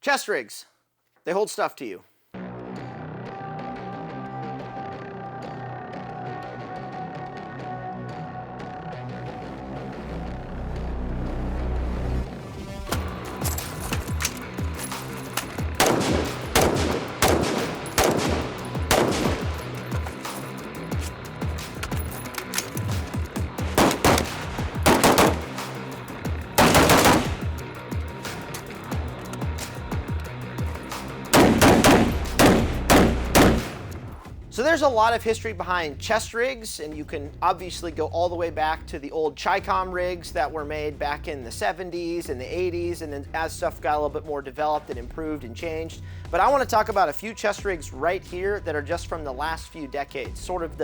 Chest rigs, they hold stuff to you. So there's a lot of history behind chest rigs, and you can obviously go all the way back to the old Chi-Com rigs that were made back in the 70s and the 80s, and then as stuff got a little bit more developed and improved and changed. But I want to talk about a few chest rigs right here that are just from the last few decades. Sort of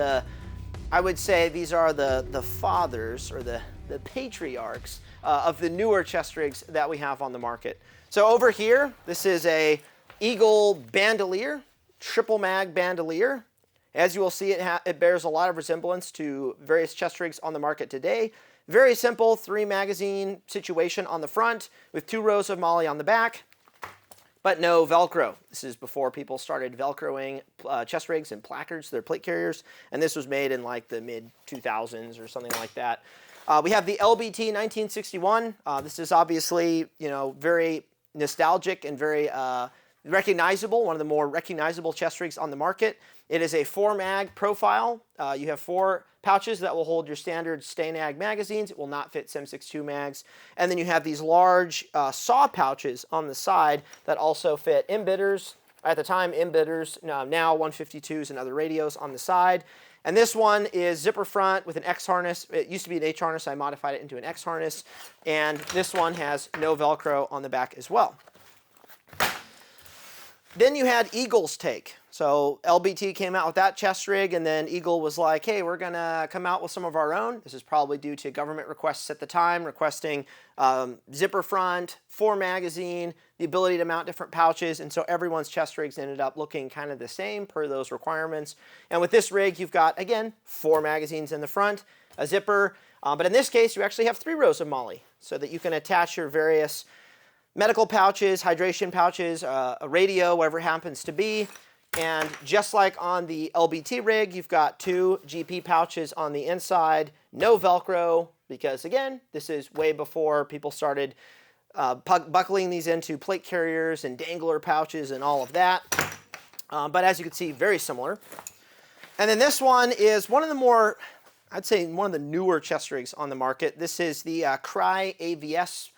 I would say these are the fathers or the patriarchs of the newer chest rigs that we have on the market. So over here, this is a Eagle bandolier, triple mag bandolier. As you will see, it bears a lot of resemblance to various chest rigs on the market today. Very simple 3-magazine situation on the front with 2 rows of MOLLE on the back, but no Velcro. This is before people started Velcroing chest rigs and placards, their plate carriers, and this was made in like the mid-2000s or something like that. We have the LBT 1961. This is obviously, very nostalgic and very recognizable, one of the more recognizable chest rigs on the market. It is a 4-mag profile. You have 4 pouches that will hold your standard Stay-Nag magazines. It will not fit 7.62 mags. And then you have these large saw pouches on the side that also fit imbitters. At the time, imbitters, now 152s and other radios on the side. And this one is zipper front with an X harness. It used to be an H harness. I modified it into an X harness. And this one has no Velcro on the back as well. Then you had Eagle's take. So LBT came out with that chest rig, and then Eagle was like, hey, we're going to come out with some of our own. This is probably due to government requests at the time, requesting zipper front, 4-magazine, the ability to mount different pouches, and so everyone's chest rigs ended up looking kind of the same per those requirements. And with this rig, you've got, again, 4 magazines in the front, a zipper, but in this case, you actually have 3 rows of MOLLE so that you can attach your various medical pouches, hydration pouches, a radio, whatever it happens to be. And just like on the LBT rig, you've got 2 GP pouches on the inside, no Velcro, because again, this is way before people started buckling these into plate carriers and dangler pouches and all of that. But as you can see, very similar. And then this one is one of the more, I'd say one of the newer chest rigs on the market. This is the Cry AVS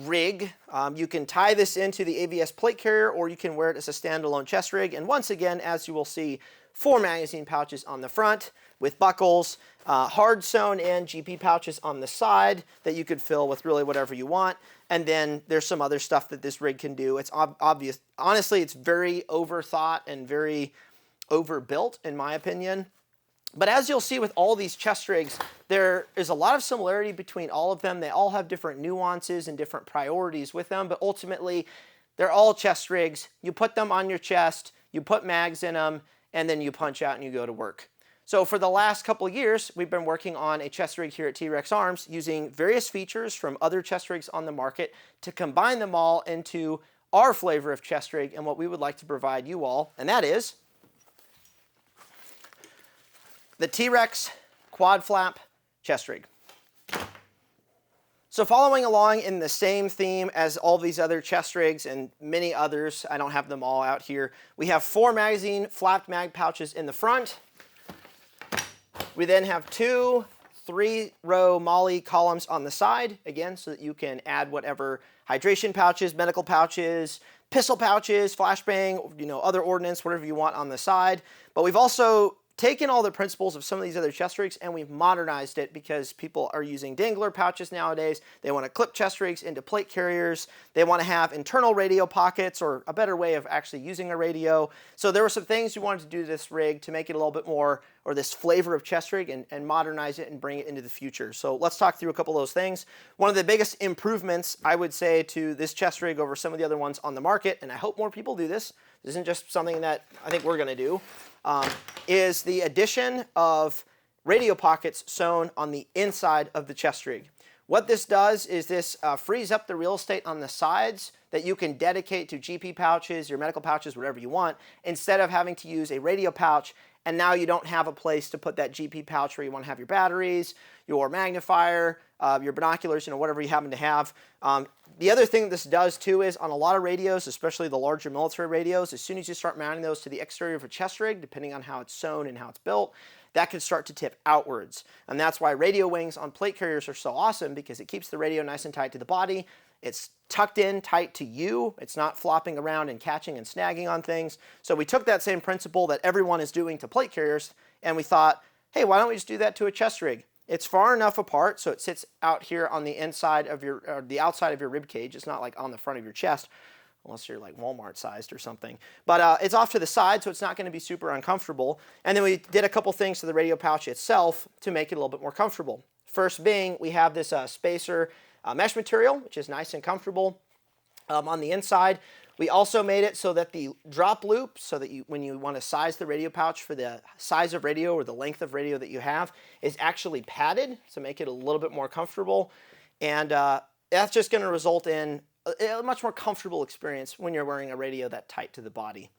rig. You can tie this into the AVS plate carrier, or you can wear it as a standalone chest rig. And once again, as you will see, 4 magazine pouches on the front with buckles, hard sewn in GP pouches on the side that you could fill with really whatever you want. And then there's some other stuff that this rig can do. It's obvious. Honestly, it's very overthought and very overbuilt, in my opinion. But as you'll see with all these chest rigs, there is a lot of similarity between all of them. They all have different nuances and different priorities with them, but ultimately, they're all chest rigs. You put them on your chest, you put mags in them, and then you punch out and you go to work. So for the last couple of years, we've been working on a chest rig here at T.REX Arms using various features from other chest rigs on the market to combine them all into our flavor of chest rig and what we would like to provide you all, and that is the T.REX Quad Flap Chest Rig. So following along in the same theme as all these other chest rigs and many others, I don't have them all out here, we have 4 magazine flapped mag pouches in the front. We then have 2 3-row MOLLE columns on the side, again, so that you can add whatever hydration pouches, medical pouches, pistol pouches, flashbang, other ordnance, whatever you want on the side. But we've also taken all the principles of some of these other chest rigs and we've modernized it because people are using dangler pouches nowadays. They want to clip chest rigs into plate carriers. They want to have internal radio pockets, or a better way of actually using a radio. So there were some things we wanted to do to this rig to make it a little bit more, or this flavor of chest rig, and modernize it and bring it into the future. So let's talk through a couple of those things. One of the biggest improvements, I would say, to this chest rig over some of the other ones on the market, and I hope more people do this, this isn't just something that I think we're going to do, is the addition of radio pockets sewn on the inside of the chest rig. What this does is this frees up the real estate on the sides that you can dedicate to GP pouches, your medical pouches, whatever you want, instead of having to use a radio pouch, and now you don't have a place to put that GP pouch where you want to have your batteries, your magnifier, your binoculars, whatever you happen to have. The other thing this does too is on a lot of radios, especially the larger military radios, as soon as you start mounting those to the exterior of a chest rig, depending on how it's sewn and how it's built, that can start to tip outwards. And that's why radio wings on plate carriers are so awesome, because it keeps the radio nice and tight to the body. It's tucked in tight to you. It's not flopping around and catching and snagging on things. So we took that same principle that everyone is doing to plate carriers, and we thought, hey, why don't we just do that to a chest rig? It's far enough apart so it sits out here on the inside of your, or the outside of your rib cage. It's not like on the front of your chest, unless you're like Walmart sized or something. But it's off to the side, so it's not going to be super uncomfortable. And then we did a couple things to the radio pouch itself to make it a little bit more comfortable. First being, we have this spacer mesh material, which is nice and comfortable on the inside. We also made it so that the drop loop, so that when you want to size the radio pouch for the size of radio or the length of radio that you have, is actually padded to make it a little bit more comfortable. And that's just going to result in a much more comfortable experience when you're wearing a radio that tight to the body.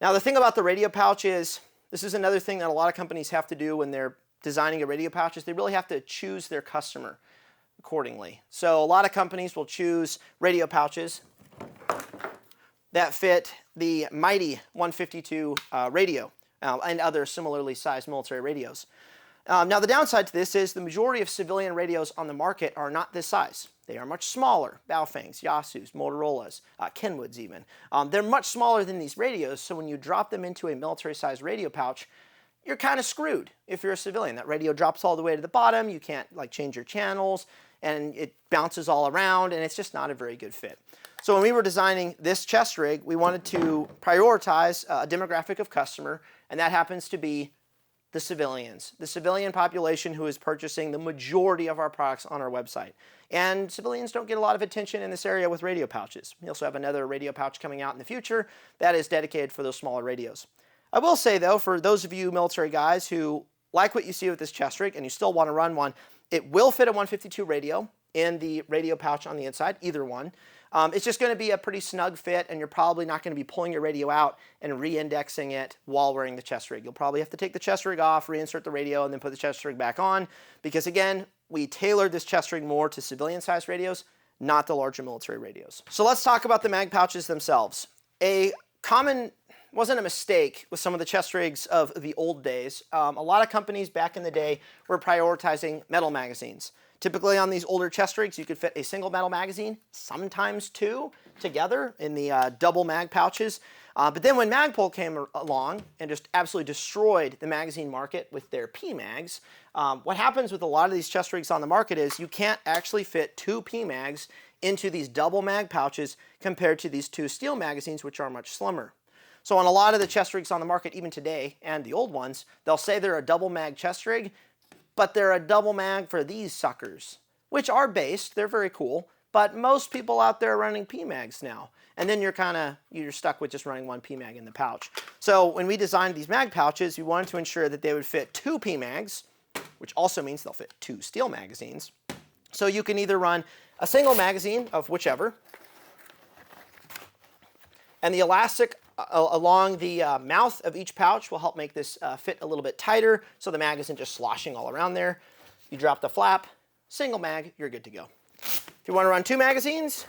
Now, the thing about the radio pouch is, this is another thing that a lot of companies have to do when they're designing a radio pouch, is they really have to choose their customer accordingly. So a lot of companies will choose radio pouches that fit the mighty 152 radio and other similarly sized military radios. Now, the downside to this is the majority of civilian radios on the market are not this size. They are much smaller. Baofangs, Yasu's, Motorola's, Kenwood's even. They're much smaller than these radios, so when you drop them into a military-sized radio pouch, you're kind of screwed if you're a civilian. That radio drops all the way to the bottom. You can't change your channels, and it bounces all around, and it's just not a very good fit. So when we were designing this chest rig, we wanted to prioritize a demographic of customer, and that happens to be the civilians, the civilian population who is purchasing the majority of our products on our website. And civilians don't get a lot of attention in this area with radio pouches. We also have another radio pouch coming out in the future that is dedicated for those smaller radios. I will say though, for those of you military guys who like what you see with this chest rig and you still want to run one, it will fit a 152 radio in the radio pouch on the inside, either one. It's just going to be a pretty snug fit, and you're probably not going to be pulling your radio out and re-indexing it while wearing the chest rig. You'll probably have to take the chest rig off, reinsert the radio, and then put the chest rig back on, because again, we tailored this chest rig more to civilian-sized radios, not the larger military radios. So let's talk about the mag pouches themselves. A common, wasn't a mistake with some of the chest rigs of the old days. A lot of companies back in the day were prioritizing metal magazines. Typically on these older chest rigs, you could fit a single metal magazine, sometimes two, together in the double mag pouches. But then when Magpul came along and just absolutely destroyed the magazine market with their PMags, what happens with a lot of these chest rigs on the market is you can't actually fit two PMags into these double mag pouches compared to these two steel magazines, which are much slimmer. So on a lot of the chest rigs on the market, even today, and the old ones, they'll say they're a double mag chest rig, but they're a double mag for these suckers, which are based, they're very cool, but most people out there are running PMags now. And then you're stuck with just running one PMag in the pouch. So when we designed these mag pouches, we wanted to ensure that they would fit two PMags, which also means they'll fit two steel magazines. So you can either run a single magazine of whichever, and the elastic along the mouth of each pouch will help make this fit a little bit tighter so the mag isn't just sloshing all around there. You drop the flap, single mag, you're good to go. If you want to run two magazines,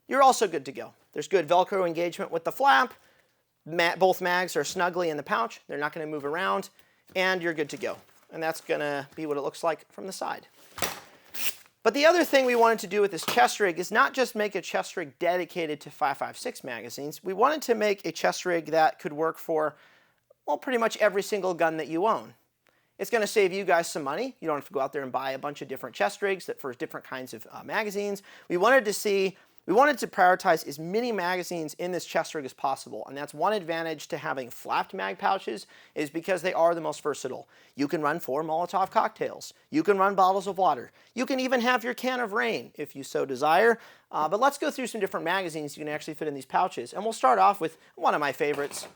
you're also good to go. There's good Velcro engagement with the flap. Both mags are snugly in the pouch. They're not going to move around, and you're good to go. And that's going to be what it looks like from the side. But the other thing we wanted to do with this chest rig is not just make a chest rig dedicated to 5.56 magazines. We wanted to make a chest rig that could work for, well, pretty much every single gun that you own. It's going to save you guys some money. You don't have to go out there and buy a bunch of different chest rigs for different kinds of magazines. We wanted to prioritize as many magazines in this chest rig as possible, and that's one advantage to having flapped mag pouches, is because they are the most versatile. You can run 4 Molotov cocktails. You can run bottles of water. You can even have your can of rain if you so desire. But let's go through some different magazines you can actually fit in these pouches, and we'll start off with one of my favorites,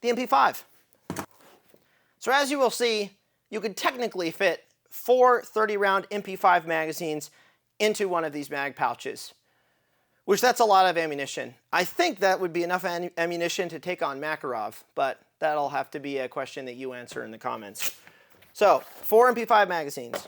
the MP5. So as you will see, you could technically fit 4 30-round MP5 magazines into one of these mag pouches, which that's a lot of ammunition. I think that would be enough ammunition to take on Makarov, but that'll have to be a question that you answer in the comments. So 4 MP5 magazines.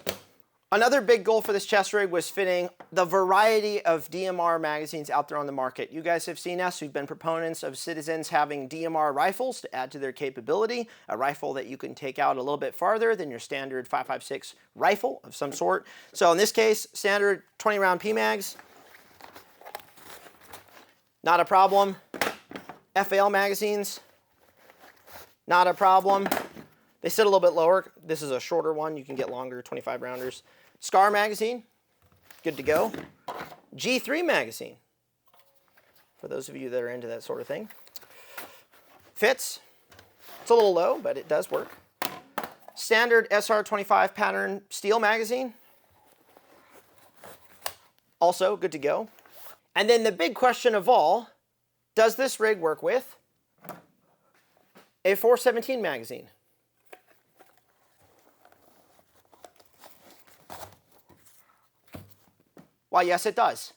Another big goal for this chest rig was fitting the variety of DMR magazines out there on the market. You guys have seen us. We've been proponents of citizens having DMR rifles to add to their capability, a rifle that you can take out a little bit farther than your standard 5.56 rifle of some sort. So in this case, standard 20 round PMags, not a problem. FAL magazines, not a problem. They sit a little bit lower. This is a shorter one. You can get longer 25 rounders. SCAR magazine, good to go. G3 magazine, for those of you that are into that sort of thing. Fits. It's a little low, but it does work. Standard SR25 pattern steel magazine, also good to go. And then the big question of all, does this rig work with a 417 magazine? Why, yes, it does.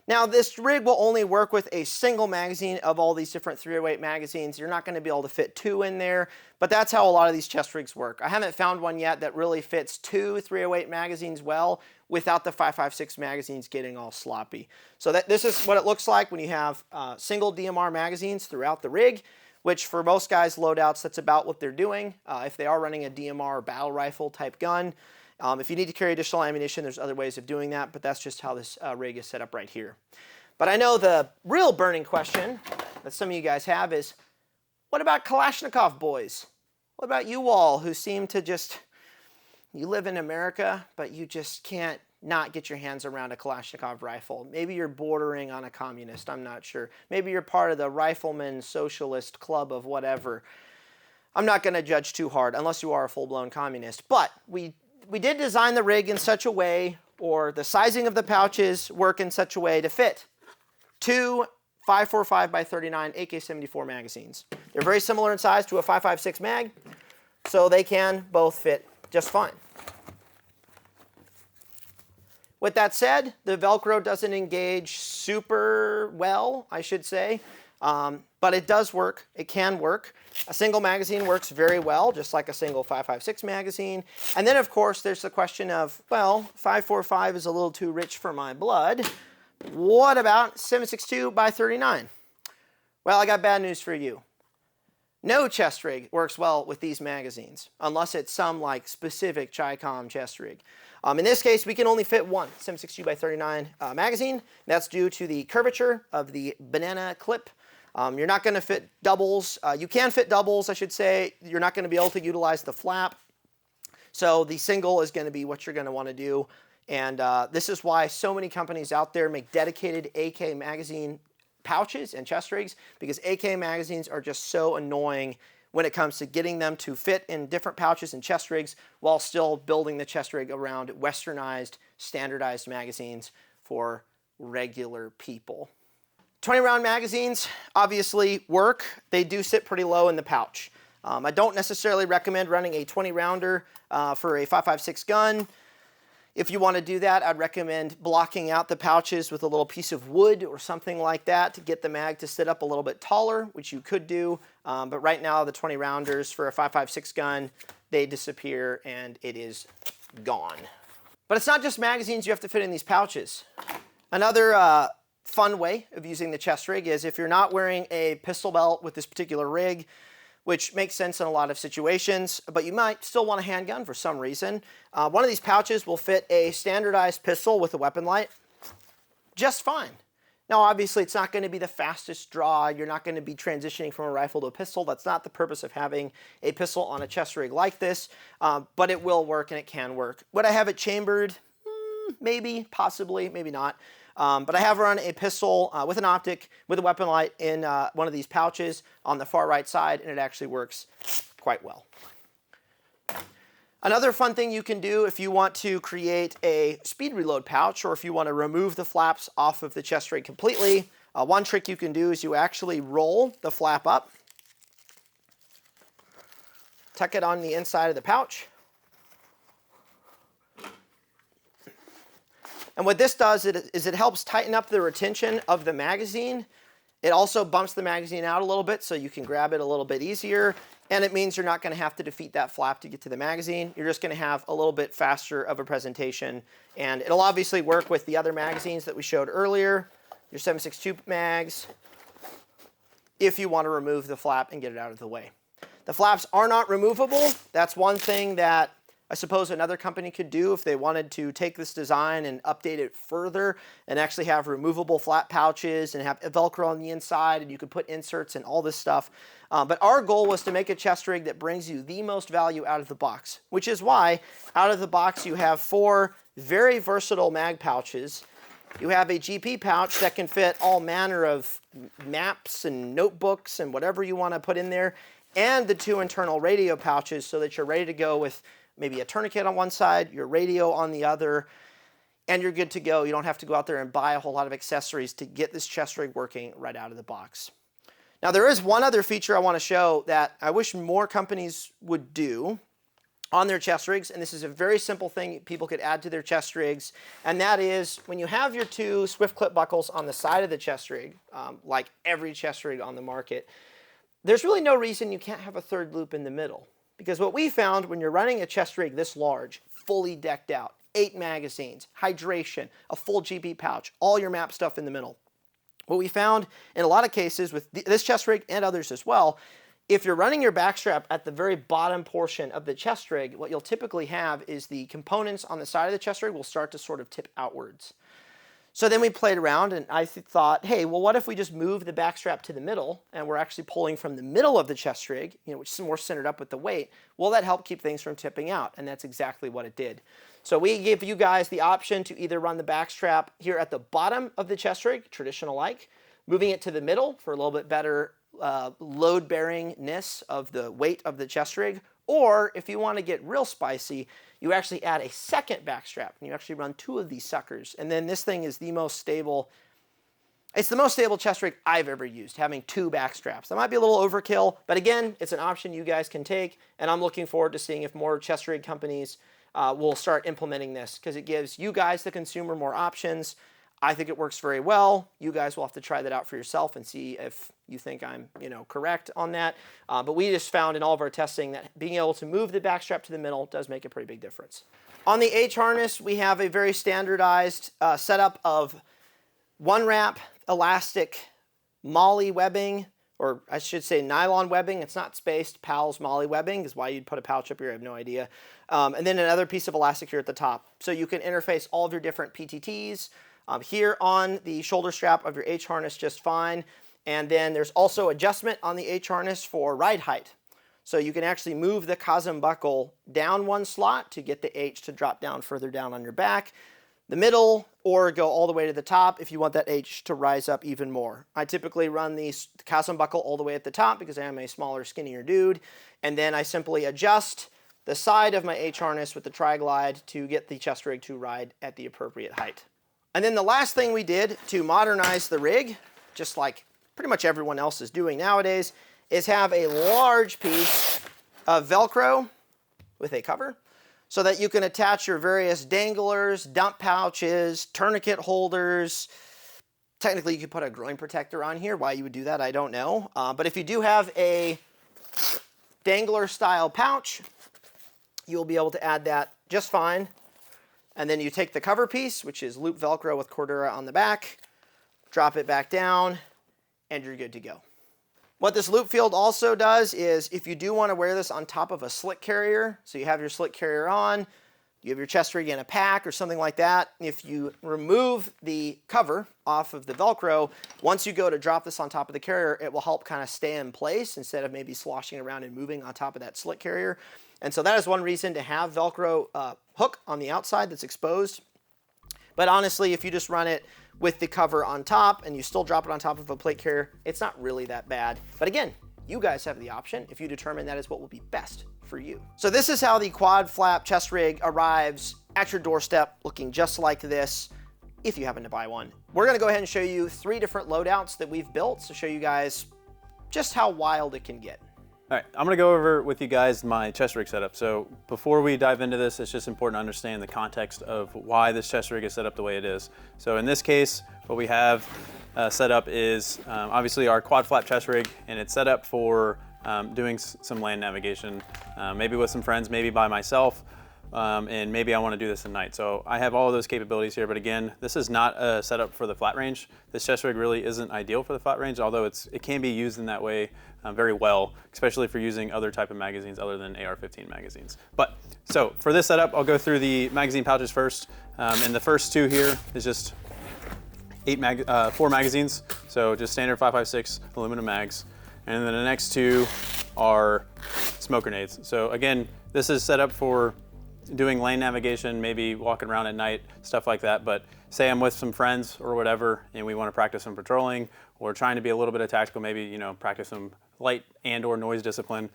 Now, this rig will only work with a single magazine of all these different 308 magazines. You're not going to be able to fit 2 in there, but that's how a lot of these chest rigs work. I haven't found one yet that really fits 2 308 magazines well without the 5.56 magazines getting all sloppy. So this is what it looks like when you have single DMR magazines throughout the rig, which for most guys' loadouts, that's about what they're doing. If they are running a DMR battle rifle type gun, if you need to carry additional ammunition, there's other ways of doing that, but that's just how this rig is set up right here. But I know the real burning question that some of you guys have is, what about Kalashnikov boys? What about you all who seem to just, you live in America, but you just can't not get your hands around a Kalashnikov rifle? Maybe you're bordering on a communist, I'm not sure. Maybe you're part of the Rifleman Socialist Club of whatever. I'm not going to judge too hard unless you are a full-blown communist, but we did design the rig in such a way, or the sizing of the pouches work in such a way to fit 2 5.45x39 AK-74 magazines. They're very similar in size to a 5.56 mag, so they can both fit just fine. With that said, the Velcro doesn't engage super well, I should say, but it does work. It can work. A single magazine works very well, just like a single 5.56 magazine. And then, of course, there's the question of, well, 5.45 is a little too rich for my blood. What about 7.62x39? Well, I got bad news for you. No chest rig works well with these magazines, unless it's some like specific Chi-Com chest rig. In this case, we can only fit one 7.62x39 magazine. That's due to the curvature of the banana clip. You're not going to fit doubles. You can fit doubles, I should say. You're not going to be able to utilize the flap. So the single is going to be what you're going to want to do. And this is why so many companies out there make dedicated AK magazine pouches and chest rigs, because AK magazines are just so annoying when it comes to getting them to fit in different pouches and chest rigs while still building the chest rig around westernized, standardized magazines for regular people. 20 round magazines obviously work. They do sit pretty low in the pouch. I don't necessarily recommend running a 20 rounder for a 5.56 gun. If you want to do that, I'd recommend blocking out the pouches with a little piece of wood or something like that to get the mag to sit up a little bit taller, which you could do. But right now, the 20 rounders for a 5.56 gun, they disappear and it is gone. But it's not just magazines you have to fit in these pouches. Another fun way of using the chest rig is if you're not wearing a pistol belt with this particular rig, which makes sense in a lot of situations, but you might still want a handgun for some reason. One of these pouches will fit a standardized pistol with a weapon light just fine. Now, obviously, it's not going to be the fastest draw. You're not going to be transitioning from a rifle to a pistol. That's not the purpose of having a pistol on a chest rig like this, but it will work and it can work. Would I have it chambered? Maybe, possibly, maybe not. But I have run a pistol with an optic with a weapon light in one of these pouches on the far right side, and it actually works quite well. Another fun thing you can do if you want to create a speed reload pouch, or if you want to remove the flaps off of the chest rig completely, one trick you can do is you actually roll the flap up, tuck it on the inside of the pouch, And what this does is it helps tighten up the retention of the magazine. It also bumps the magazine out a little bit so you can grab it a little bit easier. And it means you're not going to have to defeat that flap to get to the magazine. You're just going to have a little bit faster of a presentation. And it'll obviously work with the other magazines that we showed earlier, your 7.62 mags, if you want to remove the flap and get it out of the way. The flaps are not removable. That's one thing that I suppose another company could do if they wanted to take this design and update it further and actually have removable flap pouches and have Velcro on the inside, and you could put inserts and all this stuff. But our goal was to make a chest rig that brings you the most value out of the box, which is why out of the box you have 4 very versatile mag pouches. You have a GP pouch that can fit all manner of maps and notebooks and whatever you want to put in there, and the 2 internal radio pouches so that you're ready to go with maybe a tourniquet on one side, your radio on the other, and you're good to go. You don't have to go out there and buy a whole lot of accessories to get this chest rig working right out of the box. Now, there is one other feature I want to show that I wish more companies would do on their chest rigs, and this is a very simple thing people could add to their chest rigs, and that is when you have your 2 swift clip buckles on the side of the chest rig, like every chest rig on the market, there's really no reason you can't have a 3rd loop in the middle. Because what we found when you're running a chest rig this large, fully decked out, 8 magazines, hydration, a full GP pouch, all your map stuff in the middle. What we found in a lot of cases with this chest rig and others as well, if you're running your backstrap at the very bottom portion of the chest rig, what you'll typically have is the components on the side of the chest rig will start to sort of tip outwards. So then we played around and I thought, hey, well, what if we just move the backstrap to the middle and we're actually pulling from the middle of the chest rig, which is more centered up with the weight. Will that help keep things from tipping out? And that's exactly what it did. So we give you guys the option to either run the backstrap here at the bottom of the chest rig, traditional like, moving it to the middle for a little bit better load bearingness of the weight of the chest rig, or if you want to get real spicy, you actually add a second backstrap and you actually run 2 of these suckers. And then this thing is the most stable. It's the most stable chest rig I've ever used, having 2 backstraps. That might be a little overkill, but again, it's an option you guys can take. And I'm looking forward to seeing if more chest rig companies will start implementing this because it gives you guys, the consumer, more options. I think it works very well. You guys will have to try that out for yourself and see if you think I'm, correct on that. But we just found in all of our testing that being able to move the backstrap to the middle does make a pretty big difference. On the H harness, we have a very standardized setup of 1-wrap elastic MOLLE webbing, or I should say nylon webbing. It's not spaced. PALS MOLLE webbing is why you'd put a pouch up here. I have no idea. And then another piece of elastic here at the top. So you can interface all of your different PTTs here on the shoulder strap of your H harness just fine. And then there's also adjustment on the H harness for ride height. So you can actually move the Cosm buckle down 1 slot to get the H to drop down further down on your back, the middle, or go all the way to the top if you want that H to rise up even more. I typically run the Cosm buckle all the way at the top because I am a smaller, skinnier dude. And then I simply adjust the side of my H harness with the Tri-Glide to get the chest rig to ride at the appropriate height. And then the last thing we did to modernize the rig, just like pretty much everyone else is doing nowadays, is have a large piece of Velcro with a cover so that you can attach your various danglers, dump pouches, tourniquet holders. Technically, you could put a groin protector on here. Why you would do that, I don't know. But if you do have a dangler style pouch, you'll be able to add that just fine. And then you take the cover piece, which is loop Velcro with Cordura on the back, drop it back down, and you're good to go. What this loop field also does is if you do want to wear this on top of a slick carrier, so you have your slick carrier on, you have your chest rig in a pack or something like that, if you remove the cover off of the Velcro, once you go to drop this on top of the carrier, it will help kind of stay in place instead of maybe sloshing around and moving on top of that slick carrier. And so that is one reason to have Velcro hook on the outside that's exposed. But honestly, if you just run it with the cover on top and you still drop it on top of a plate carrier, it's not really that bad. But again, you guys have the option if you determine that is what will be best for you. So this is how the quad flap chest rig arrives at your doorstep, looking just like this if you happen to buy one. We're gonna go ahead and show you 3 different loadouts that we've built to show you guys just how wild it can get. All right, I'm gonna go over with you guys my chest rig setup. So before we dive into this, it's just important to understand the context of why this chest rig is set up the way it is. So in this case, what we have set up is obviously our quad flap chest rig, and it's set up for doing some land navigation, maybe with some friends, maybe by myself, and maybe I want to do this at night. So I have all of those capabilities here, but again, this is not a setup for the flat range. This chest rig really isn't ideal for the flat range, although it can be used in that way very well, especially for using other type of magazines other than AR-15 magazines. But so for this setup, I'll go through the magazine pouches first, and the first two here is just 4 magazines, so just standard 5.56 aluminum mags, and then the next two are smoke grenades. So again, this is set up for doing lane navigation, maybe walking around at night, stuff like that. But say I'm with some friends or whatever, and we want to practice some patrolling or trying to be a little bit of tactical, maybe practice some light and/or noise discipline.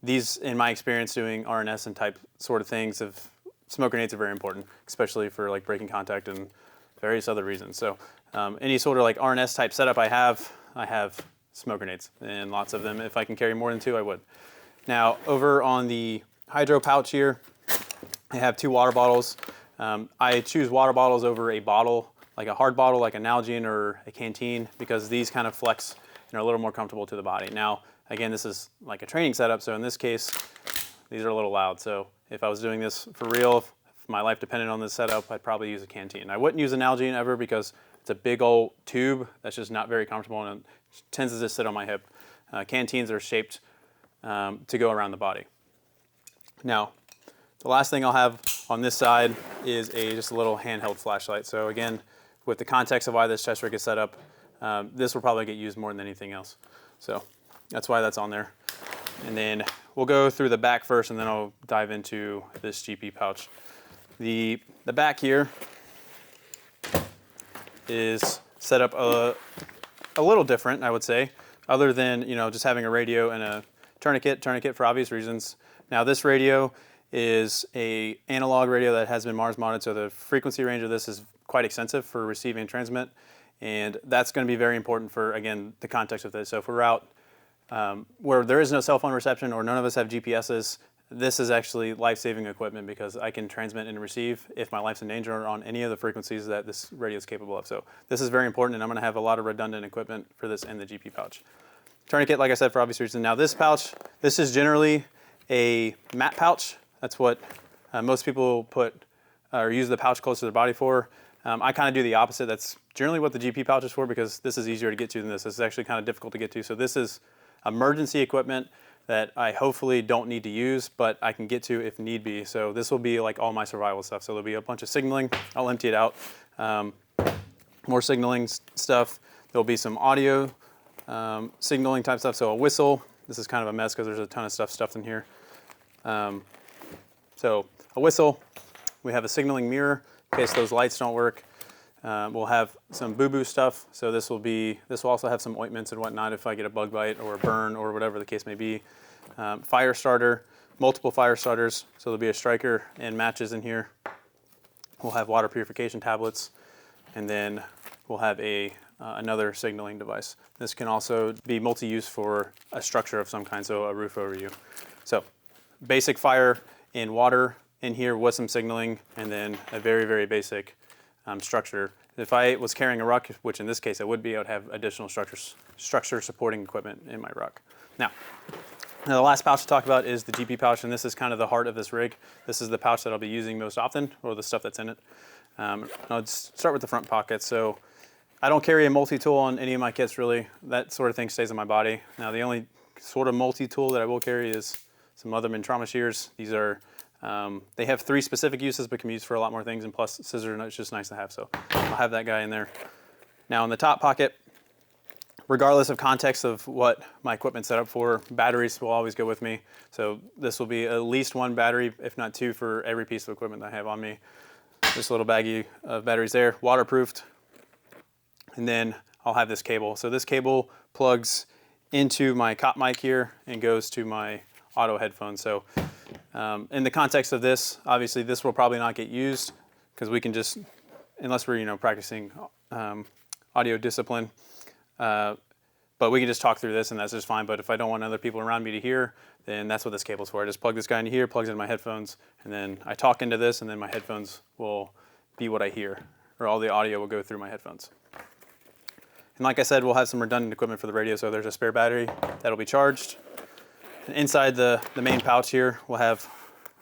These, in my experience, doing RNS and type sort of things, smoke grenades are very important, especially for like breaking contact and various other reasons. So any sort of like RNS type setup I have smoke grenades, and lots of them. If I can carry more than 2, I would. Now over on the hydro pouch here, I have 2 water bottles. I choose water bottles over a bottle, like a hard bottle, like a Nalgene or a canteen, because these kind of flex and are a little more comfortable to the body. Now, again, this is like a training setup, so in this case, these are a little loud. So if I was doing this for real, if my life depended on this setup, I'd probably use a canteen. I wouldn't use a Nalgene ever because it's a big old tube that's just not very comfortable, and it tends to just sit on my hip. Canteens are shaped to go around the body. Now, the last thing I'll have on this side is just a little handheld flashlight. So again, with the context of why this chest rig is set up, this will probably get used more than anything else. So that's why that's on there. And then we'll go through the back first, and then I'll dive into this GP pouch. The back here is set up a little different, I would say, other than just having a radio and a tourniquet for obvious reasons. Now this radio is a analog radio that has been Mars modded, so the frequency range of this is quite extensive for receive and transmit, and that's going to be very important for, again, the context of this. So if we're out where there is no cell phone reception or none of us have GPSs, this is actually life-saving equipment because I can transmit and receive if my life's in danger on any of the frequencies that this radio is capable of. So this is very important, and I'm going to have a lot of redundant equipment for this in the GP pouch. Tourniquet, like I said, for obvious reasons. Now this pouch, this is generally a mat pouch. That's what most people put or use the pouch close to their body for. I kind of do the opposite. That's generally what the GP pouch is for, because this is easier to get to than this. This is actually kind of difficult to get to. So this is emergency equipment that I hopefully don't need to use, but I can get to if need be. So this will be like all my survival stuff. So there'll be a bunch of signaling. I'll empty it out. More signaling stuff. There'll be some audio signaling type stuff. So a whistle. This is kind of a mess because there's a ton of stuff stuffed in here. So a whistle. We have a signaling mirror in case those lights don't work. We'll have some boo-boo stuff. So this will also have some ointments and whatnot if I get a bug bite or a burn or whatever the case may be. Fire starter, multiple fire starters. So there'll be a striker and matches in here. We'll have water purification tablets, and then we'll have another signaling device. This can also be multi-use for a structure of some kind, so a roof over you. So basic fire and water in here with some signaling, and then a very, very basic structure. If I was carrying a ruck, which in this case I would be, I would have additional structure supporting equipment in my ruck. Now the last pouch to talk about is the GP pouch, and this is kind of the heart of this rig. This is the pouch that I'll be using most often, or the stuff that's in it. I'll just start with the front pocket. So I don't carry a multi-tool on any of my kits really. That sort of thing stays on my body. Now the only sort of multi-tool that I will carry is some Leatherman trauma shears. These are, they have 3 specific uses but can be used for a lot more things, and plus scissors, it's just nice to have. So I'll have that guy in there. Now in the top pocket, regardless of context of what my equipment's set up for, batteries will always go with me. So this will be at least 1 battery, if not 2, for every piece of equipment that I have on me. Just a little baggie of batteries there, waterproofed. And then I'll have this cable. So this cable plugs into my cop mic here and goes to my auto headphones. So in the context of this, obviously this will probably not get used because we can just, unless we're practicing audio discipline. But But we can just talk through this and that's just fine. But if I don't want other people around me to hear, then that's what this cable's for. I just plug this guy into here, plugs into my headphones, and then I talk into this, and then my headphones will be what I hear, or all the audio will go through my headphones. And like I said, we'll have some redundant equipment for the radio, so there's a spare battery that'll be charged. And inside the main pouch here, we'll have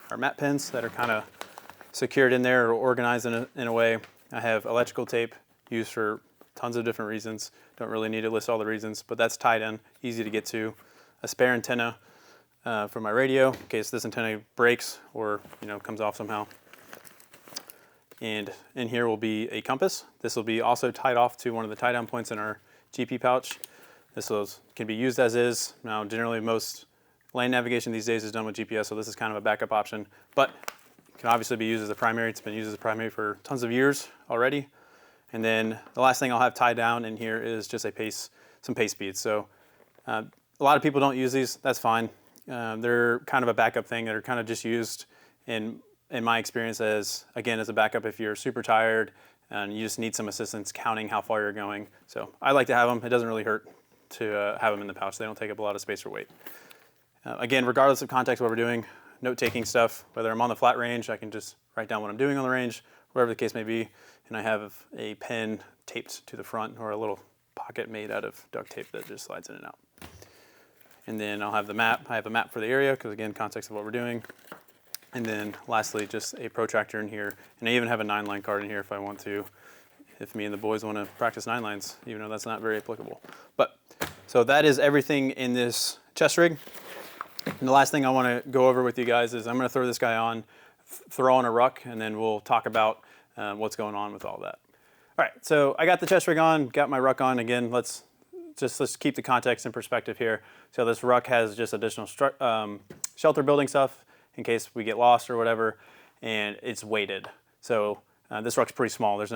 our mat pins that are kind of secured in there or organized in a way. I have electrical tape used for tons of different reasons. Don't really need to list all the reasons, but that's tied in, easy to get to. A spare antenna for my radio in case this antenna breaks or comes off somehow. And in here will be a compass. This will be also tied off to one of the tie down points in our GP pouch. This can be used as is. Now generally most land navigation these days is done with GPS, so this is kind of a backup option, but can obviously be used as a primary. It's been used as a primary for tons of years already. And then the last thing I'll have tied down in here is just some pace beads. So a lot of people don't use these, that's fine. They're kind of a backup thing. They're kind of just used in my experience as a backup if you're super tired and you just need some assistance counting how far you're going. So I like to have them. It doesn't really hurt to have them in the pouch. They don't take up a lot of space or weight. Again, regardless of context, what we're doing, note-taking stuff, whether I'm on the flat range, I can just write down what I'm doing on the range, wherever the case may be, and I have a pen taped to the front or a little pocket made out of duct tape that just slides in and out. And then I'll have the map. I have a map for the area because, again, context of what we're doing. And then lastly, just a protractor in here. And I even have a 9-line card in here if I want to, if me and the boys want to practice 9 lines, even though that's not very applicable. But so that is everything in this chest rig. And the last thing I want to go over with you guys is I'm going to throw this guy on, throw on a ruck, and then we'll talk about what's going on with all that. All right, so I got the chest rig on, got my ruck on. Again, let's keep the context in perspective here. So this ruck has just additional shelter building stuff in case we get lost or whatever, and it's weighted. So this ruck's pretty small. It's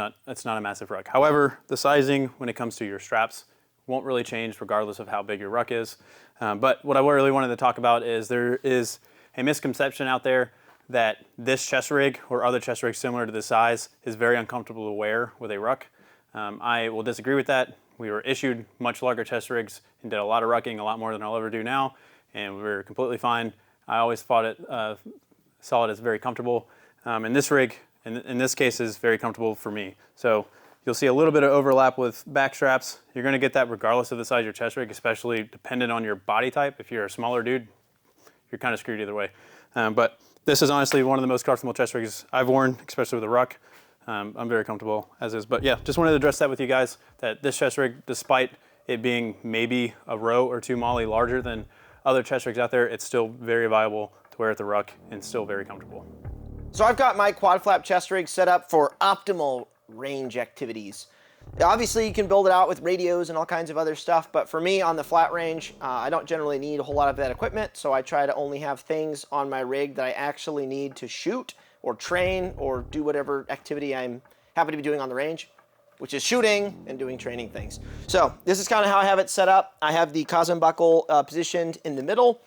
not a massive ruck. However, the sizing when it comes to your straps won't really change regardless of how big your ruck is. But what I really wanted to talk about is there is a misconception out there that this chest rig or other chest rigs similar to this size is very uncomfortable to wear with a ruck. I will disagree with that. We were issued much larger chest rigs and did a lot of rucking, a lot more than I'll ever do now, and we were completely fine. I always saw it as very comfortable. And this rig, in this case, is very comfortable for me. So you'll see a little bit of overlap with back straps. You're going to get that regardless of the size of your chest rig, especially dependent on your body type. If you're a smaller dude, you're kind of screwed either way. But this is honestly one of the most comfortable chest rigs I've worn, especially with a ruck. I'm very comfortable as is. But yeah, just wanted to address that with you guys, that this chest rig, despite it being maybe a row or two molly larger than other chest rigs out there, it's still very viable to wear at the ruck and still very comfortable. So I've got my quad flap chest rig set up for optimal range activities. Obviously you can build it out with radios and all kinds of other stuff, but for me on the flat range, I don't generally need a whole lot of that equipment, so I try to only have things on my rig that I actually need to shoot or train or do whatever activity I'm happy to be doing on the range, which is shooting and doing training things. So this is kind of how I have it set up. I have the Kazan buckle positioned in the middle.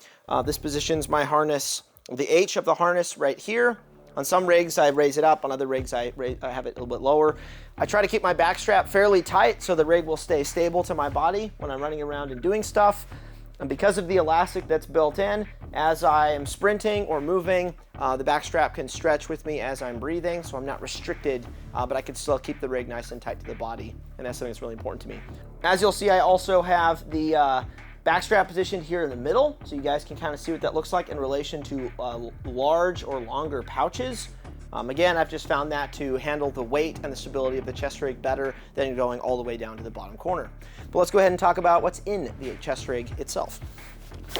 This positions my harness, the H of the harness right here. On some rigs, I raise it up. On other rigs, I have it a little bit lower. I try to keep my back strap fairly tight so the rig will stay stable to my body when I'm running around and doing stuff. And because of the elastic that's built in, as I am sprinting or moving, the back strap can stretch with me as I'm breathing, so I'm not restricted, but I can still keep the rig nice and tight to the body, and that's something that's really important to me. As you'll see, I also have the back strap positioned here in the middle, so you guys can kind of see what that looks like in relation to large or longer pouches. Again, I've just found that to handle the weight and the stability of the chest rig better than going all the way down to the bottom corner. But let's go ahead and talk about what's in the chest rig itself.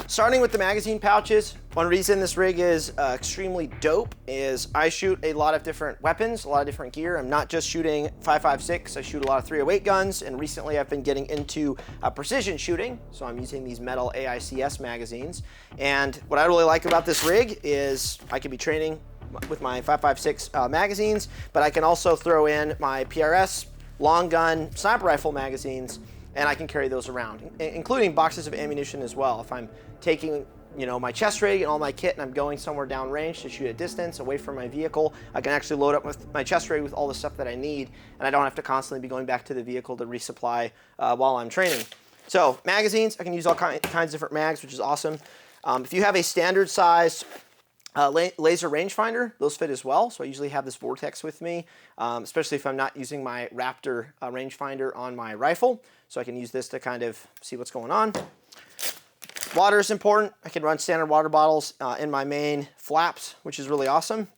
Starting with the magazine pouches, one reason this rig is extremely dope is I shoot a lot of different weapons, a lot of different gear. I'm not just shooting 5.56, I shoot a lot of 308 guns, and recently I've been getting into precision shooting, so I'm using these metal AICS magazines. And what I really like about this rig is I can be training with my 5.56 magazines, but I can also throw in my PRS, long gun, sniper rifle magazines, and I can carry those around, including boxes of ammunition as well. If I'm taking, my chest rig and all my kit and I'm going somewhere downrange to shoot at distance away from my vehicle, I can actually load up with my chest rig with all the stuff that I need, and I don't have to constantly be going back to the vehicle to resupply while I'm training. So magazines, I can use all kinds of different mags, which is awesome. If you have a standard size laser rangefinder, those fit as well. So I usually have this Vortex with me, especially if I'm not using my Raptor rangefinder on my rifle. So I can use this to kind of see what's going on. Water is important. I can run standard water bottles in my main flaps, which is really awesome.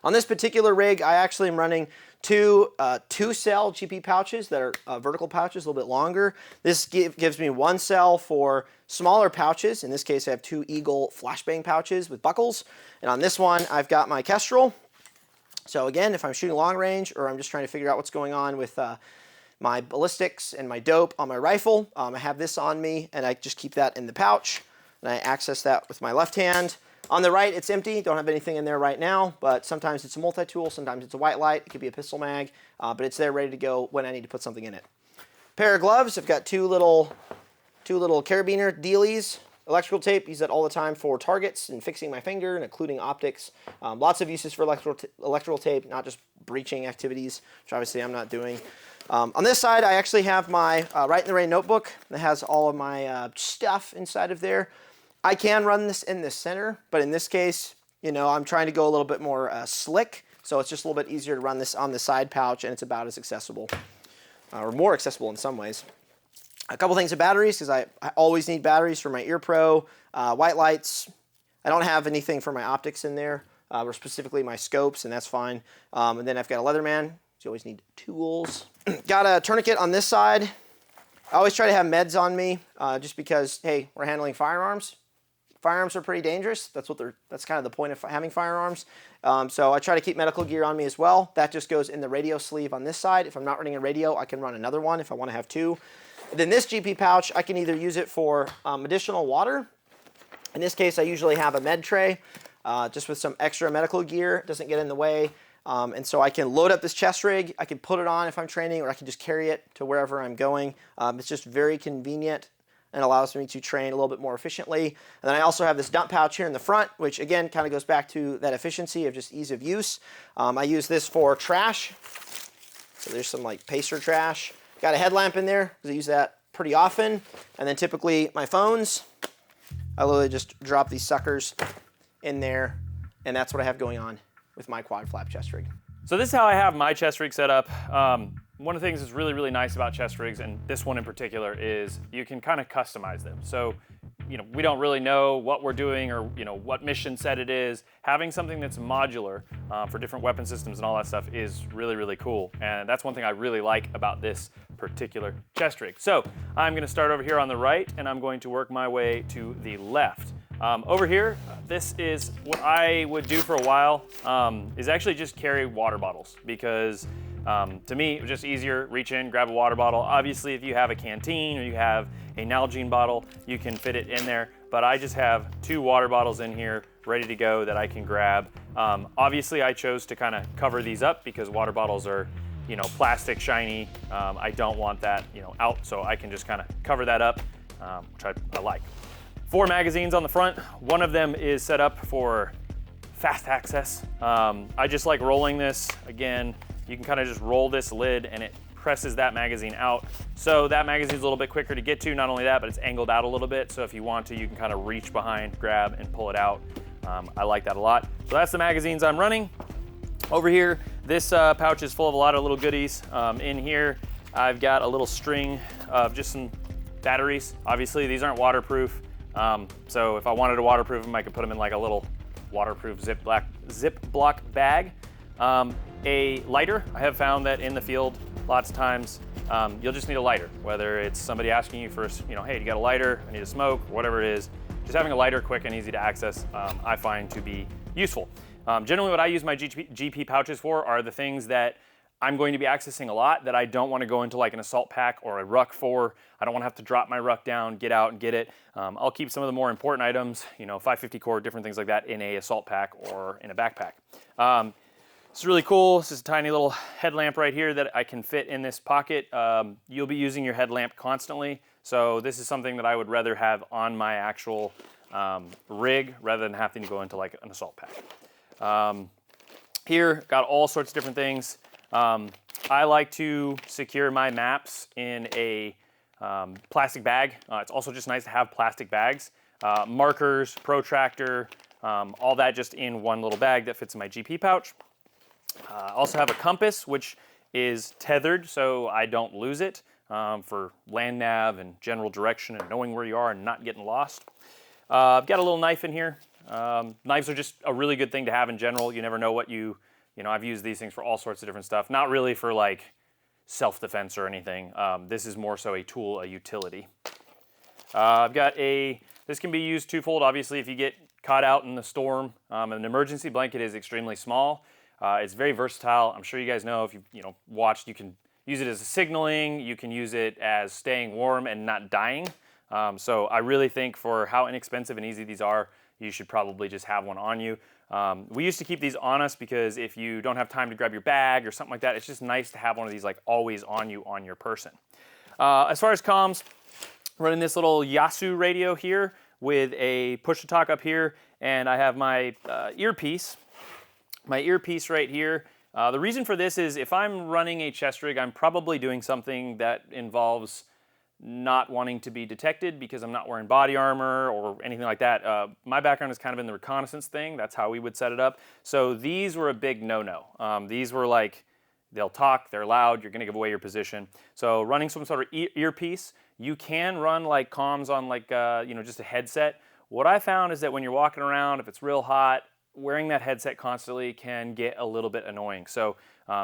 On this particular rig, I actually am running two cell GP pouches that are vertical pouches, a little bit longer. This gives me one cell for smaller pouches. In this case, I have two Eagle flashbang pouches with buckles. And on this one, I've got my Kestrel. So again, if I'm shooting long range or I'm just trying to figure out what's going on with my ballistics and my dope on my rifle, I have this on me and I just keep that in the pouch and I access that with my left hand. On the right, it's empty. Don't have anything in there right now, but sometimes it's a multi-tool, sometimes it's a white light. It could be a pistol mag, but it's there ready to go when I need to put something in it. Pair of gloves. I've got two little carabiner dealies. Electrical tape, use that all the time for targets and fixing my finger and occluding optics. Lots of uses for electrical tape, not just breaching activities, which obviously I'm not doing. On this side, I actually have my Right in the Rain notebook that has all of my stuff inside of there. I can run this in the center, but in this case, you know, I'm trying to go a little bit more slick, so it's just a little bit easier to run this on the side pouch, and it's about as accessible, or more accessible in some ways. A couple things of batteries, because I always need batteries for my Ear Pro, white lights. I don't have anything for my optics in there, or specifically my scopes, and that's fine. And then I've got a Leatherman, so you always need tools. Got a tourniquet on this side. I always try to have meds on me, just because, hey, we're handling firearms. Firearms are pretty dangerous. That's kind of the point of having firearms. So I try to keep medical gear on me as well. That just goes in the radio sleeve on this side. If I'm not running a radio, I can run another one if I want to have two. And then this GP pouch, I can either use it for additional water. In this case, I usually have a med tray, just with some extra medical gear. It doesn't get in the way. And so I can load up this chest rig. I can put it on if I'm training, or I can just carry it to wherever I'm going. It's just very convenient and allows me to train a little bit more efficiently. And then I also have this dump pouch here in the front, which again kind of goes back to that efficiency of just ease of use. I use this for trash. So there's some like pacer trash. Got a headlamp in there because I use that pretty often. And then typically my phones, I literally just drop these suckers in there, and that's what I have going on with my quad flap chest rig. So this is how I have my chest rig set up. One of the things that's really, really nice about chest rigs, and this one in particular, is you can kind of customize them. So, you know, we don't really know what we're doing or, you know, what mission set it is. Having something that's modular for different weapon systems and all that stuff is really, really cool. And that's one thing I really like about this particular chest rig. So I'm gonna start over here on the right, and I'm going to work my way to the left. Over here, this is what I would do for a while, is actually just carry water bottles, because to me, it was just easier, reach in, grab a water bottle. Obviously, if you have a canteen or you have a Nalgene bottle, you can fit it in there, but I just have two water bottles in here ready to go that I can grab. Obviously, I chose to kind of cover these up because water bottles are, you know, plastic, shiny. I don't want that, you know, out, so I can just kind of cover that up, which I like. 4 magazines on the front. One of them is set up for fast access. I just like rolling this. Again, you can kind of just roll this lid and it presses that magazine out. So that magazine's a little bit quicker to get to. Not only that, but it's angled out a little bit. So if you want to, you can kind of reach behind, grab, and pull it out. I like that a lot. So that's the magazines I'm running. Over here, this pouch is full of a lot of little goodies. In here, I've got a little string of just some batteries. Obviously, these aren't waterproof. So if I wanted to waterproof them, I could put them in like a little waterproof Ziploc bag. A lighter. I have found that in the field, lots of times, you'll just need a lighter. Whether it's somebody asking you for, you know, hey, you got a lighter? I need to smoke, whatever it is. Just having a lighter, quick and easy to access, I find to be useful. Generally, what I use my GP pouches for are the things that I'm going to be accessing a lot that I don't want to go into like an assault pack or a ruck for. I don't want to have to drop my ruck down, get out and get it. I'll keep some of the more important items, you know, 550 cord, different things like that in a assault pack or in a backpack. It's really cool. This is a tiny little headlamp right here that I can fit in this pocket. You'll be using your headlamp constantly. So this is something that I would rather have on my actual rig rather than having to go into like an assault pack. Here, got all sorts of different things. I like to secure my maps in a Plastic bag, it's also just nice to have plastic bags. Markers, protractor, all that just in one little bag that fits in my GP pouch. Also have a compass, which is tethered so I don't lose it for land nav and general direction and knowing where you are and not getting lost. I've got a little knife in here. Knives are just a really good thing to have in general. You never know what you know, I've used these things for all sorts of different stuff. Not really for like self-defense or anything. This is more so a tool, a utility. I've got this can be used twofold, obviously, if you get caught out in the storm. An emergency blanket is extremely small. It's very versatile. I'm sure you guys know, if you've watched, you can use it as a signaling, you can use it as staying warm and not dying. So I really think for how inexpensive and easy these are, you should probably just have one on you. We used to keep these on us because if you don't have time to grab your bag or something like that, it's just nice to have one of these like always on you on your person. As far as comms, running this little Yasu radio here with a push-to-talk up here, and I have my earpiece right here. The reason for this is if I'm running a chest rig, I'm probably doing something that involves not wanting to be detected because I'm not wearing body armor or anything like that. My background is kind of in the reconnaissance thing. That's how we would set it up. So these were a big no-no. These were like, they'll talk, they're loud, you're gonna give away your position. So running some sort of earpiece, you can run like comms on like, just a headset. What I found is that when you're walking around, if it's real hot, wearing that headset constantly can get a little bit annoying. So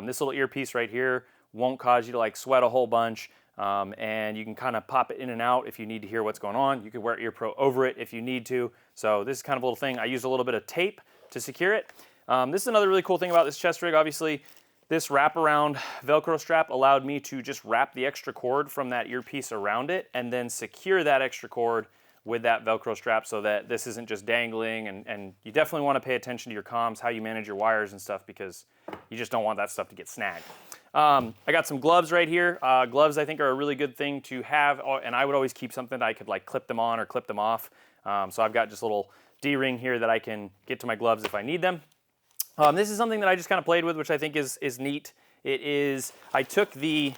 this little earpiece right here won't cause you to like sweat a whole bunch. And you can kind of pop it in and out if you need to hear what's going on. You can wear EarPro over it if you need to. So this is kind of a little thing. I use a little bit of tape to secure it. This is another really cool thing about this chest rig. Obviously, this wraparound Velcro strap allowed me to just wrap the extra cord from that earpiece around it and then secure that extra cord with that Velcro strap so that this isn't just dangling. And you definitely want to pay attention to your comms, how you manage your wires and stuff, because you just don't want that stuff to get snagged. I got some gloves right here. Gloves I think are a really good thing to have, and I would always keep something that I could like clip them on or clip them off. So I've got just a little D-ring here that I can get to my gloves if I need them. This is something that I just kind of played with, which I think is neat. I took the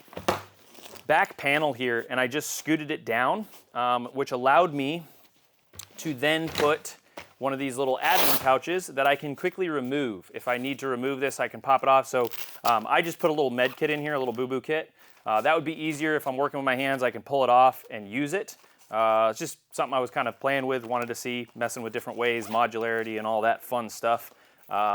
back panel here and I just scooted it down, which allowed me to then put one of these little admin pouches that I can quickly remove. If I need to remove this, I can pop it off. So I just put a little med kit in here, a little boo-boo kit. That would be easier if I'm working with my hands. I can pull it off and use it. It's just something I was kind of playing with, wanted to see, messing with different ways, modularity and all that fun stuff.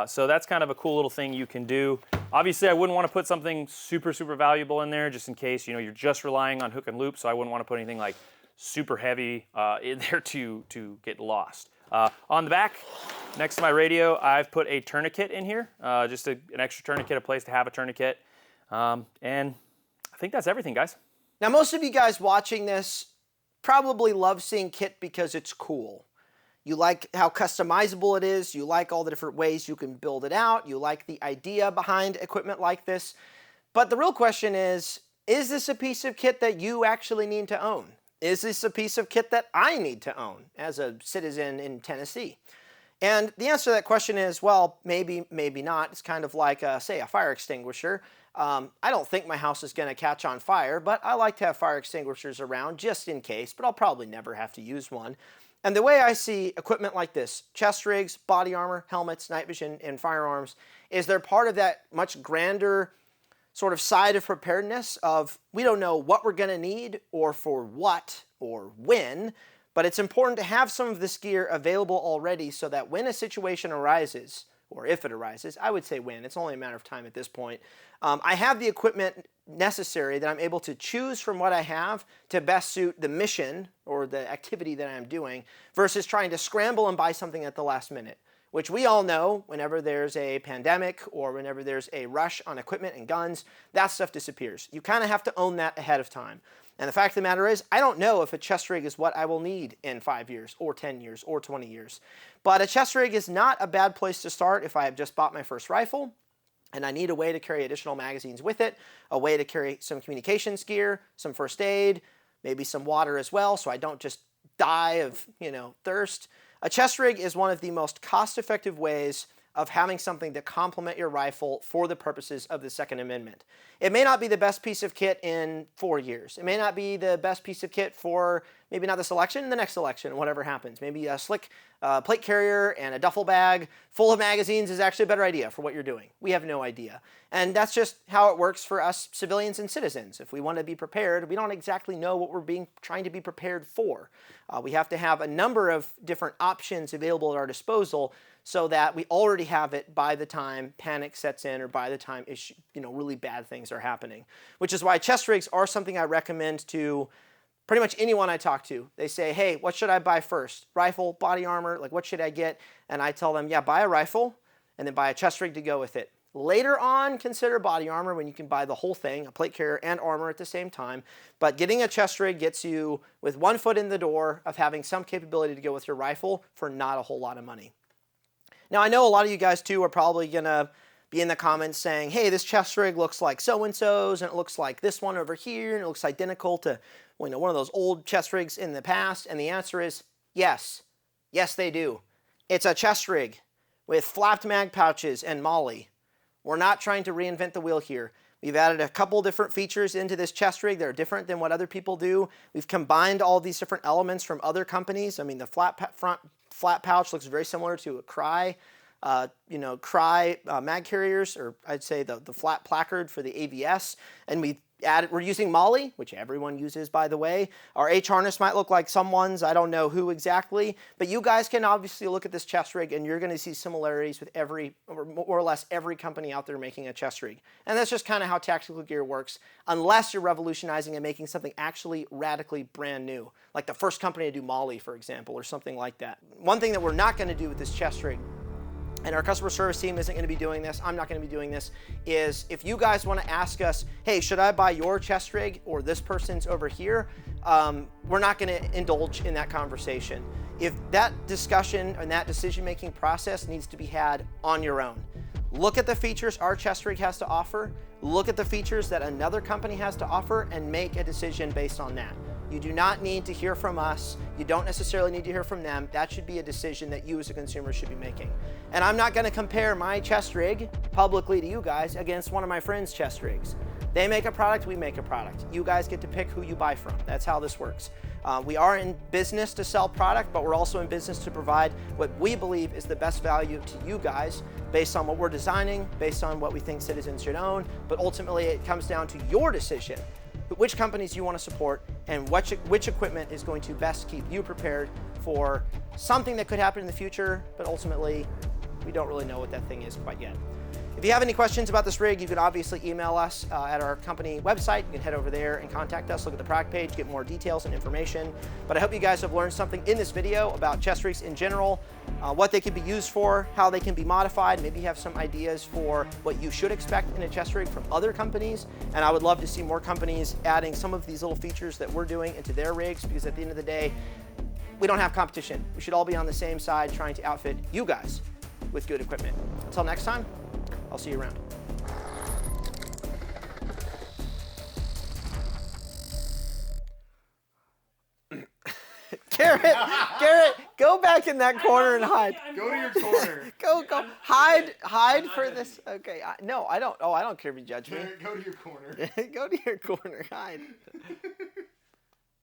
So that's kind of a cool little thing you can do. Obviously, I wouldn't want to put something super, super valuable in there just in case, you're just relying on hook and loop. So I wouldn't want to put anything like super heavy in there to get lost. On the back, next to my radio, I've put a tourniquet in here, just an extra tourniquet, a place to have a tourniquet. And I think that's everything, guys. Now, most of you guys watching this probably love seeing kit because it's cool. You like how customizable it is. You like all the different ways you can build it out. You like the idea behind equipment like this. But the real question is this a piece of kit that you actually need to own? Is this a piece of kit that I need to own as a citizen in Tennessee? And the answer to that question is, well, maybe, maybe not. It's kind of like, say, a fire extinguisher. I don't think my house is going to catch on fire, but I like to have fire extinguishers around just in case, but I'll probably never have to use one. And the way I see equipment like this, chest rigs, body armor, helmets, night vision, and firearms, is they're part of that much grander sort of side of preparedness of we don't know what we're going to need or for what or when, but it's important to have some of this gear available already so that when a situation arises, or if it arises, I would say when, it's only a matter of time at this point, I have the equipment necessary that I'm able to choose from what I have to best suit the mission or the activity that I'm doing versus trying to scramble and buy something at the last minute, which we all know whenever there's a pandemic or whenever there's a rush on equipment and guns, that stuff disappears. You kind of have to own that ahead of time. And the fact of the matter is, I don't know if a chest rig is what I will need in 5 years or 10 years or 20 years. But a chest rig is not a bad place to start if I have just bought my first rifle and I need a way to carry additional magazines with it, a way to carry some communications gear, some first aid, maybe some water as well so I don't just die of, thirst. A chest rig is one of the most cost-effective ways of having something to complement your rifle for the purposes of the Second Amendment. It may not be the best piece of kit in 4 years. It may not be the best piece of kit for maybe not this election, the next election, whatever happens. Maybe a slick plate carrier and a duffel bag full of magazines is actually a better idea for what you're doing. We have no idea. And that's just how it works for us civilians and citizens. If we want to be prepared, we don't exactly know what we're trying to be prepared for. We have to have a number of different options available at our disposal so that we already have it by the time panic sets in or by the time really bad things are happening. Which is why chest rigs are something I recommend to pretty much anyone I talk to. They say, hey, what should I buy first? Rifle, body armor, like what should I get? And I tell them, yeah, buy a rifle and then buy a chest rig to go with it. Later on, consider body armor when you can buy the whole thing, a plate carrier and armor at the same time. But getting a chest rig gets you with one foot in the door of having some capability to go with your rifle for not a whole lot of money. Now, I know a lot of you guys, too, are probably going to be in the comments saying, hey, this chest rig looks like so-and-so's, and it looks like this one over here, and it looks identical to one of those old chest rigs in the past. And the answer is yes. Yes, they do. It's a chest rig with flapped mag pouches and MOLLE. We're not trying to reinvent the wheel here. We've added a couple different features into this chest rig that are different than what other people do. We've combined all these different elements from other companies. I mean, the front flat pouch looks very similar to a Crye, mag carriers, or I'd say the flat placard for the AVS. And we're using MOLLE, which everyone uses, by the way. Our H harness might look like someone's, I don't know who exactly, but you guys can obviously look at this chest rig and you're going to see similarities with more or less every company out there making a chest rig. And that's just kind of how tactical gear works, unless you're revolutionizing and making something actually radically brand new, like the first company to do MOLLE, for example, or something like that. One thing that we're not going to do with this chest rig, and our customer service team isn't going to be doing this, I'm not going to be doing this, is if you guys want to ask us, hey, should I buy your chest rig or this person's over here, we're not going to indulge in that conversation. If that discussion and that decision-making process needs to be had on your own. Look at the features our chest rig has to offer, look at the features that another company has to offer, and make a decision based on that. You do not need to hear from us. You don't necessarily need to hear from them. That should be a decision that you as a consumer should be making. And I'm not going to compare my chest rig publicly to you guys against one of my friends' chest rigs. They make a product, we make a product. You guys get to pick who you buy from. That's how this works. We are in business to sell product, but we're also in business to provide what we believe is the best value to you guys based on what we're designing, based on what we think citizens should own. But ultimately, it comes down to your decision, which companies you want to support and which equipment is going to best keep you prepared for something that could happen in the future, but ultimately, we don't really know what that thing is quite yet. If you have any questions about this rig, you can obviously email us at our company website. You can head over there and contact us, look at the product page, get more details and information. But I hope you guys have learned something in this video about chest rigs in general, what they can be used for, how they can be modified. Maybe you have some ideas for what you should expect in a chest rig from other companies. And I would love to see more companies adding some of these little features that we're doing into their rigs, because at the end of the day, we don't have competition. We should all be on the same side trying to outfit you guys with good equipment. Until next time, I'll see you around. Garret, go back in that corner and hide. Go to your corner. Go, hide for this. Okay, no, I don't. Oh, I don't care if you judge me. Go to your corner. Go to your corner, hide.